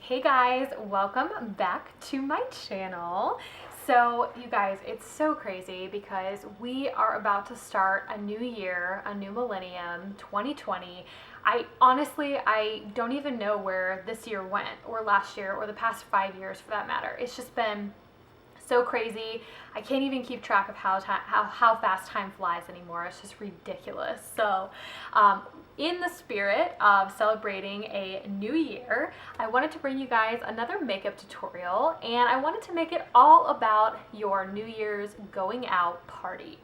Hey guys, welcome back to my channel. So you guys, it's so crazy because we are about to start a new year, a new millennium, 2020. I don't even know where this year went, or last year, or the past 5 years for that matter. It's just been so crazy. I can't even keep track of how fast time flies anymore. It's just ridiculous. So in the spirit of celebrating a new year, I wanted to bring you guys another makeup tutorial, and I wanted to make it all about your New Year's going out party.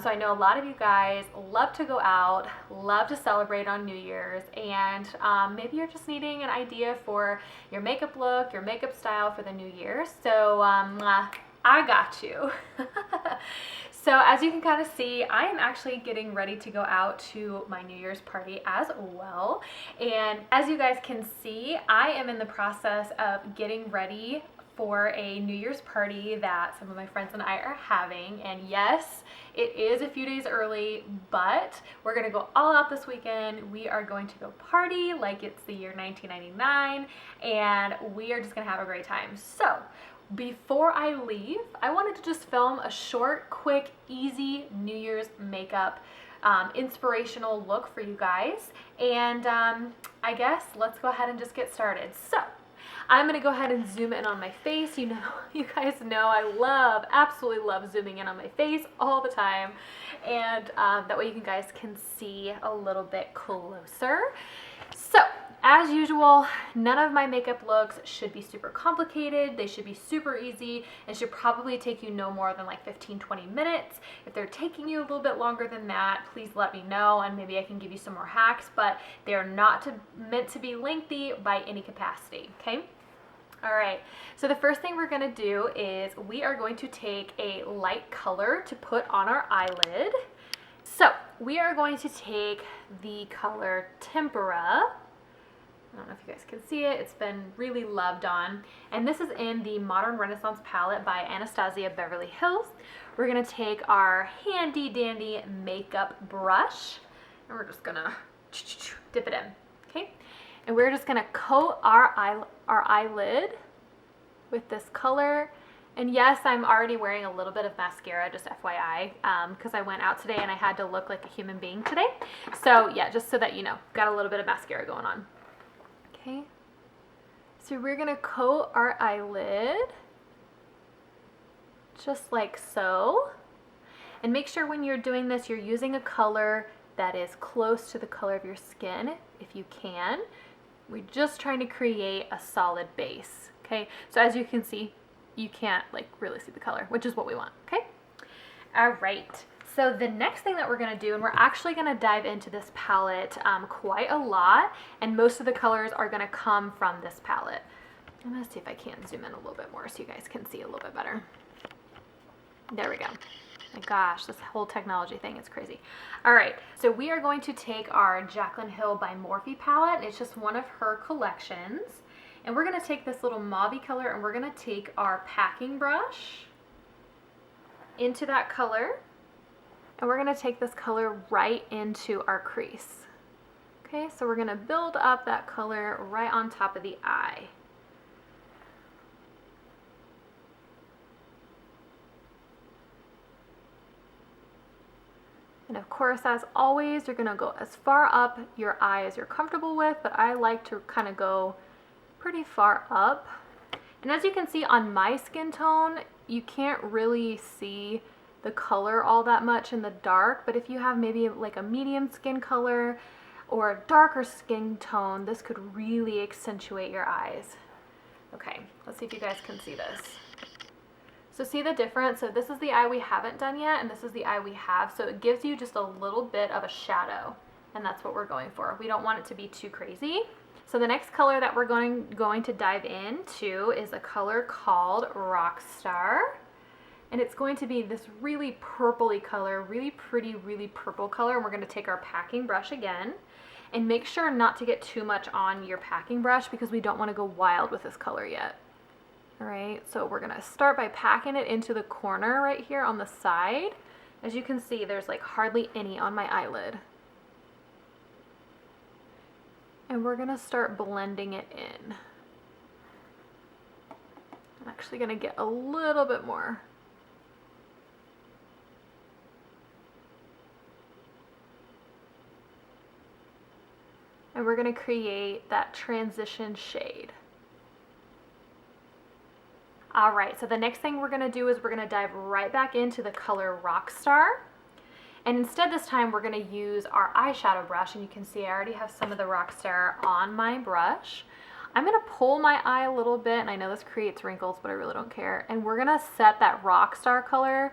So I know a lot of you guys love to go out, love to celebrate on New Year's, and maybe you're just needing an idea for your makeup look, your makeup style for the new year. So I got you. So as you can kind of see, I am actually getting ready to go out to my New Year's party as well. And as you guys can see, I am in the process of getting ready for a New Year's party that some of my friends and I are having. And yes, it is a few days early, but we're gonna go all out this weekend. We are going to go party like it's the year 1999, and we are just gonna have a great time. So before I leave, I wanted to just film a short, quick, easy New Year's makeup inspirational look for you guys. And I guess let's go ahead and just get started. So I'm gonna go ahead and zoom in on my face. You guys know I absolutely love zooming in on my face all the time. And that way you guys can see a little bit closer. So as usual, none of my makeup looks should be super complicated. They should be super easy and should probably take you no more than like 15-20 minutes. If they're taking you a little bit longer than that, please let me know and maybe I can give you some more hacks, but they are not meant to be lengthy by any capacity, okay? All right, so the first thing we're gonna do is we are going to take a light color to put on our eyelid. So we are going to take the color Tempera. I don't know if you guys can see it. It's been really loved on. And this is in the Modern Renaissance palette by Anastasia Beverly Hills. We're gonna take our handy dandy makeup brush and we're just gonna dip it in, okay? And we're just gonna coat our eyelid with this color. And yes, I'm already wearing a little bit of mascara, just FYI, because I went out today and I had to look like a human being today. So yeah, just so that you know, got a little bit of mascara going on. Okay, so we're gonna coat our eyelid just like so. And make sure when you're doing this, you're using a color that is close to the color of your skin, if you can. We're just trying to create a solid base, okay? So as you can see, you can't like really see the color, which is what we want, okay? All right. So the next thing that we're gonna do, and we're actually gonna dive into this palette quite a lot, and most of the colors are gonna come from this palette. I'm gonna see if I can zoom in a little bit more so you guys can see a little bit better. There we go. My gosh, this whole technology thing is crazy. All right, so we are going to take our Jaclyn Hill by Morphe palette. It's just one of her collections. And we're gonna take this little mauve color and we're gonna take our packing brush into that color. And we're gonna take this color right into our crease. Okay, so we're gonna build up that color right on top of the eye. And of course, as always, you're gonna go as far up your eye as you're comfortable with, but I like to kind of go pretty far up. And as you can see on my skin tone, you can't really see the color all that much in the dark, but if you have maybe like a medium skin color or a darker skin tone, this could really accentuate your eyes. Okay, let's see if you guys can see this. So see the difference? So this is the eye we haven't done yet, and this is the eye we have. So it gives you just a little bit of a shadow, and that's what we're going for. We don't want it to be too crazy. So the next color that we're going to dive into is a color called Rockstar. And it's going to be this really purpley color, really pretty, really purple color. And we're gonna take our packing brush again, and make sure not to get too much on your packing brush because we don't wanna go wild with this color yet. All right, so we're gonna start by packing it into the corner right here on the side. As you can see, there's like hardly any on my eyelid. And we're gonna start blending it in. actually gonna get a little bit more. And we're gonna create that transition shade. All right, so the next thing we're gonna do is we're gonna dive right back into the color Rockstar. And instead this time we're gonna use our eyeshadow brush, and you can see I already have some of the Rockstar on my brush. I'm gonna pull my eye a little bit, and I know this creates wrinkles, but I really don't care. And we're gonna set that Rockstar color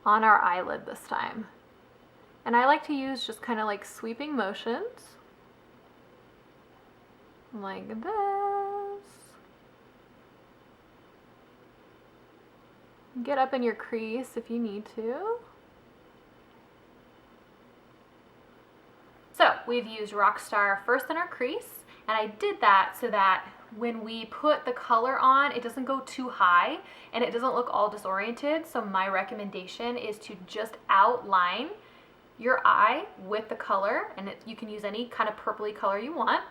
on our eyelid this time. And I like to use just kind of like sweeping motions. Like this. Get up in your crease if you need to. So we've used Rockstar first in our crease, and I did that so that when we put the color on, it doesn't go too high and it doesn't look all disoriented. So my recommendation is to just outline your eye with the color, and you can use any kind of purpley color you want,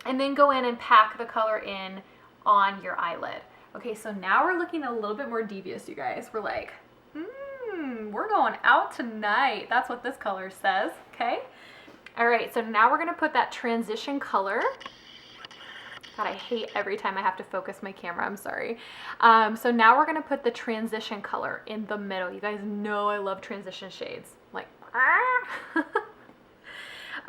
and then go in and pack the color in on your eyelid. Okay, so now we're looking a little bit more devious, you guys. We're like, we're going out tonight. That's what this color says, okay? All right, so now we're gonna put that transition color. God, I hate every time I have to focus my camera, I'm sorry. So now we're gonna put the transition color in the middle. You guys know I love transition shades. Like, ah!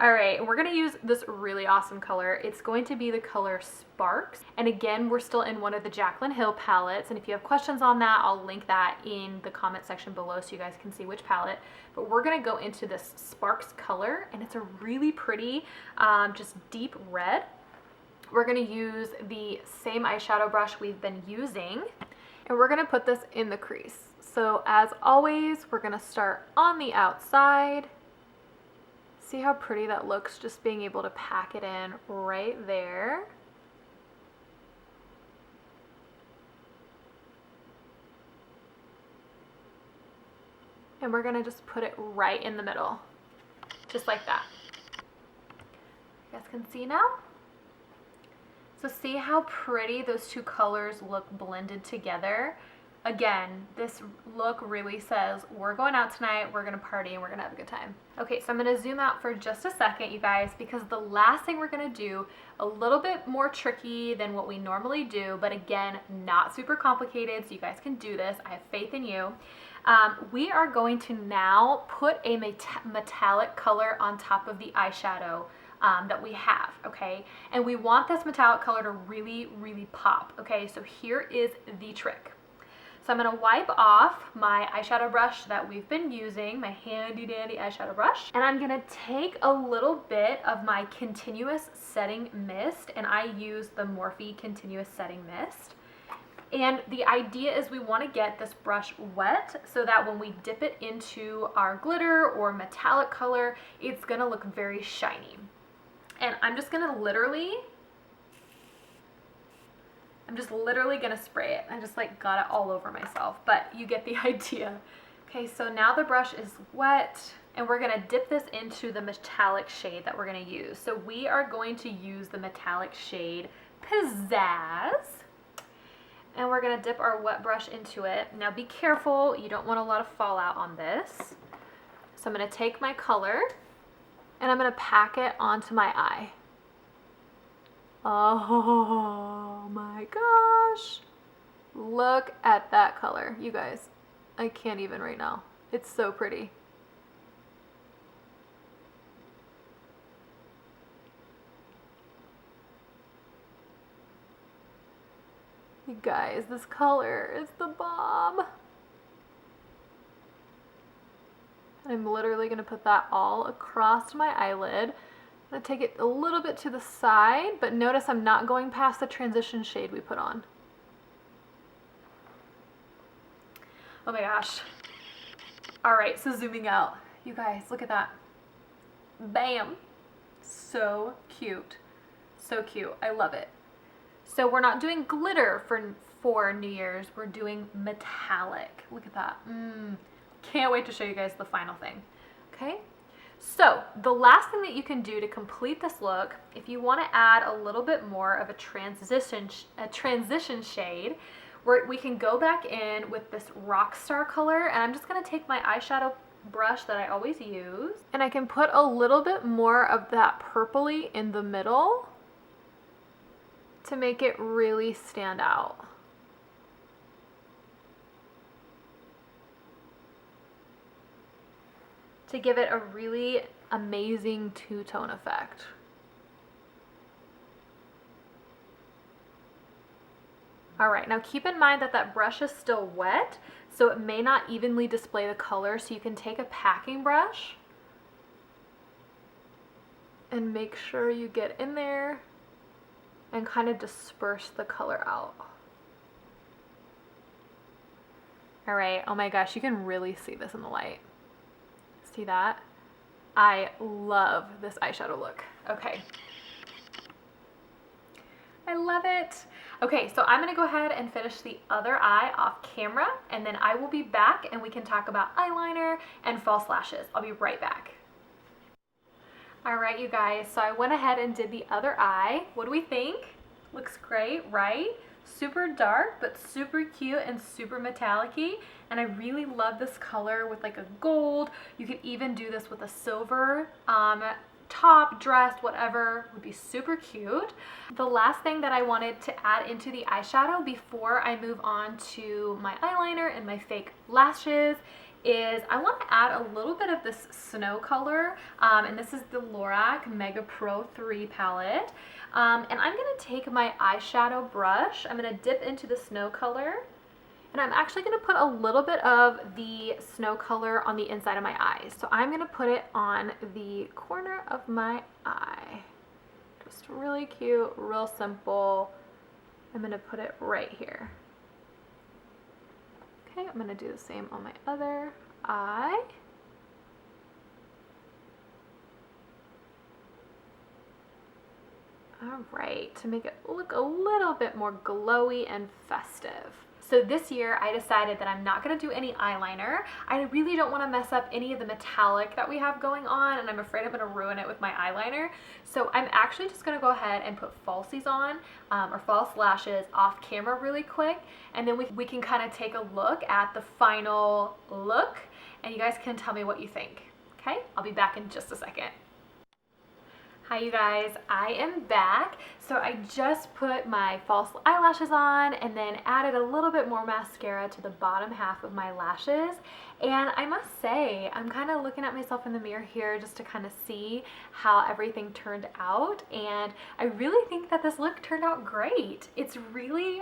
All right, we're gonna use this really awesome color. It's going to be the color Sparks. And again, we're still in one of the Jaclyn Hill palettes. And if you have questions on that, I'll link that in the comment section below so you guys can see which palette. But we're gonna go into this Sparks color, and it's a really pretty, just deep red. We're gonna use the same eyeshadow brush we've been using, and we're gonna put this in the crease. So as always, we're gonna start on the outside. See how pretty that looks, just being able to pack it in right there. And we're gonna just put it right in the middle, just like that. You guys can see now? So see how pretty those two colors look blended together? Again, this look really says, we're going out tonight, we're gonna party, and we're gonna have a good time. Okay, so I'm gonna zoom out for just a second, you guys, because the last thing we're gonna do, a little bit more tricky than what we normally do, but again, not super complicated, so you guys can do this. I have faith in you. We are going to now put a metallic color on top of the eyeshadow that we have, okay? And we want this metallic color to really, really pop, okay? So here is the trick. So I'm gonna wipe off my eyeshadow brush that we've been using, my handy dandy eyeshadow brush, and I'm gonna take a little bit of my continuous setting mist, and I use the Morphe continuous setting mist. And the idea is we wanna get this brush wet so that when we dip it into our glitter or metallic color, it's gonna look very shiny. And I'm just literally gonna spray it. I just like got it all over myself, but you get the idea. Okay, so now the brush is wet, and we're gonna dip this into the metallic shade that we're gonna use. So we are going to use the metallic shade Pizzazz, and we're gonna dip our wet brush into it. Now be careful, you don't want a lot of fallout on this. So I'm gonna take my color, and I'm gonna pack it onto my eye. Oh my gosh. Look at that color. You guys, I can't even right now. It's so pretty. You guys, this color is the bomb. I'm literally gonna put that all across my eyelid. I'm gonna take it a little bit to the side, but notice I'm not going past the transition shade we put on. Oh my gosh. All right, so zooming out. You guys, look at that. Bam. So cute. So cute. I love it. So we're not doing glitter for New Year's. We're doing metallic. Look at that. Can't wait to show you guys the final thing. Okay? So the last thing that you can do to complete this look, if you want to add a little bit more of a transition shade, we can go back in with this Rockstar color, and I'm just gonna take my eyeshadow brush that I always use, and I can put a little bit more of that purpley in the middle to make it really stand out. To give it a really amazing two-tone effect. All right, now keep in mind that that brush is still wet, so it may not evenly display the color, so you can take a packing brush and make sure you get in there and kind of disperse the color out. All right, oh my gosh, you can really see this in the light. See that? I love this eyeshadow look. Okay. I love it. Okay, so I'm gonna go ahead and finish the other eye off camera, and then I will be back and we can talk about eyeliner and false lashes. I'll be right back. All right, you guys, so I went ahead and did the other eye. What do we think? Looks great, right? Super dark, but super cute and super metallic-y. And I really love this color with like a gold. You could even do this with a silver top, dress, whatever, would be super cute. The last thing that I wanted to add into the eyeshadow before I move on to my eyeliner and my fake lashes is I want to add a little bit of this snow color, and this is the Lorac Mega Pro 3 palette. And I'm going to take my eyeshadow brush, I'm going to dip into the snow color, and I'm actually going to put a little bit of the snow color on the inside of my eyes. So I'm going to put it on the corner of my eye. Just really cute, real simple. I'm going to put it right here. Okay, I'm going to do the same on my other eye. All right, to make it look a little bit more glowy and festive. So this year I decided that I'm not going to do any eyeliner. I really don't want to mess up any of the metallic that we have going on, and I'm afraid I'm going to ruin it with my eyeliner. So I'm actually just going to go ahead and put falsies on, or false lashes off camera really quick, and then we can kind of take a look at the final look, and you guys can tell me what you think. Okay, I'll be back in just a second. Hi you guys, I am back. So I just put my false eyelashes on and then added a little bit more mascara to the bottom half of my lashes. And I must say, I'm kind of looking at myself in the mirror here just to kind of see how everything turned out. And I really think that this look turned out great. It's really,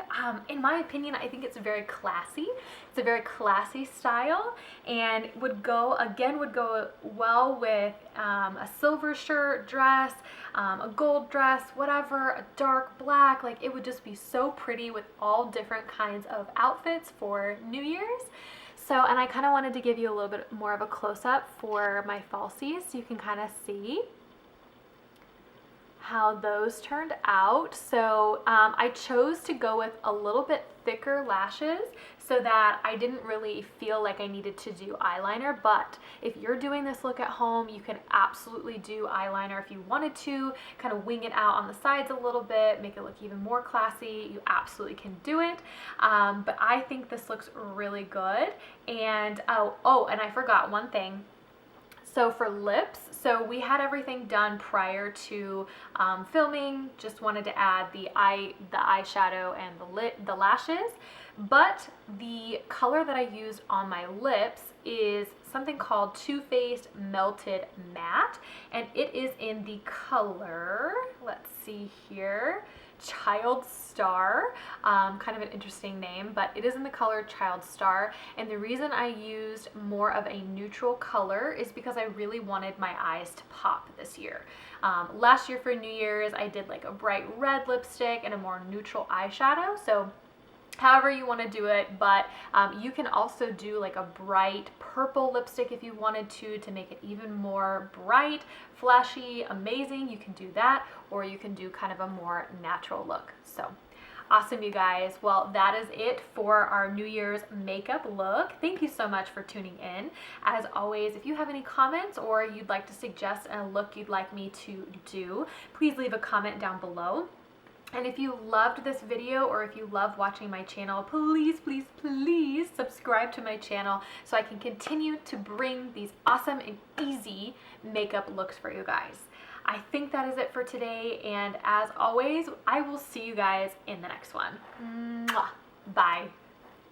in my opinion, I think it's very classy. It's a very classy style and would go well with a silver shirt, dress, a gold dress, whatever, a dark black. Like, it would just be so pretty with all different kinds of outfits for New Year's. So, and I kind of wanted to give you a little bit more of a close-up for my falsies so you can kind of see how those turned out. So I chose to go with a little bit thicker lashes so that I didn't really feel like I needed to do eyeliner. But if you're doing this look at home, you can absolutely do eyeliner if you wanted to, kind of wing it out on the sides a little bit, make it look even more classy. You absolutely can do it. But I think this looks really good. And oh, and I forgot one thing. So for lips, so we had everything done prior to filming. Just wanted to add the eyeshadow and the lashes. But the color that I used on my lips is something called Too Faced Melted Matte, and it is in the color, let's see here, Child Star. Kind of an interesting name, but it is in the color Child Star. And the reason I used more of a neutral color is because I really wanted my eyes to pop this year. Last year for New Year's, I did like a bright red lipstick and a more neutral eyeshadow. So however you want to do it, but you can also do like a bright purple lipstick if you wanted to make it even more bright, flashy, amazing. You can do that, or you can do kind of a more natural look. So awesome, you guys. Well, that is it for our New Year's makeup look. Thank you so much for tuning in. As always, if you have any comments or you'd like to suggest a look you'd like me to do, please leave a comment down below. And if you loved this video or if you love watching my channel, please, please, please subscribe to my channel so I can continue to bring these awesome and easy makeup looks for you guys. I think that is it for today, and as always, I will see you guys in the next one. Mwah. Bye.